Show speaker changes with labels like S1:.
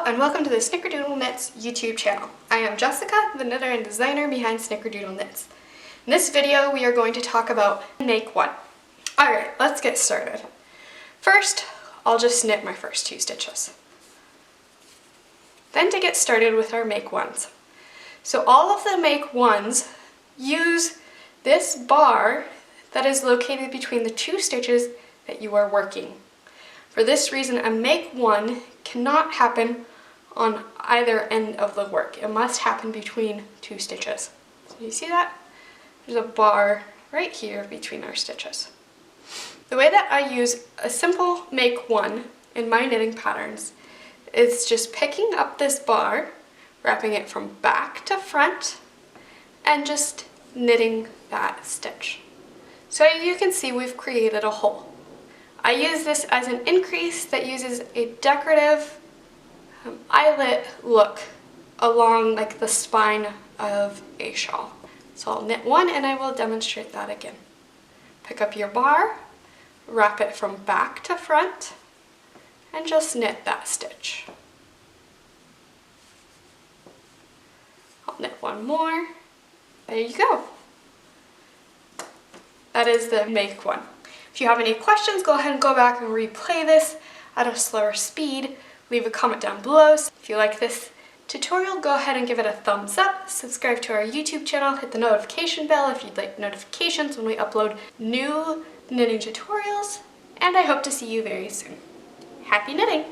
S1: and welcome to the Snickerdoodle Knits YouTube channel. I am Jessica, the knitter and designer behind Snickerdoodle Knits. In this video we are going to talk about make one. Alright, let's get started. First, I'll just knit my first 2 stitches. Then to get started with our make ones. So all of the make ones use this bar that is located between the 2 stitches that you are working. For this reason, a make one cannot happen on either end of the work. It must happen between 2 stitches. So you see that? There's a bar right here between our stitches. The way that I use a simple make one in my knitting patterns is just picking up this bar, wrapping it from back to front, and just knitting that stitch. So as you can see, we've created a hole. I use this as an increase that uses a decorative eyelet look along like the spine of a shawl. So I'll knit one and I will demonstrate that again. Pick up your bar, wrap it from back to front, and just knit that stitch. I'll knit one more. There you go. That is the make one. If you have any questions, go ahead and go back and replay this at a slower speed. Leave a comment down below. If you like this tutorial, go ahead and give it a thumbs up. Subscribe to our YouTube channel. Hit the notification bell if you'd like notifications when we upload new knitting tutorials. And I hope to see you very soon. Happy knitting!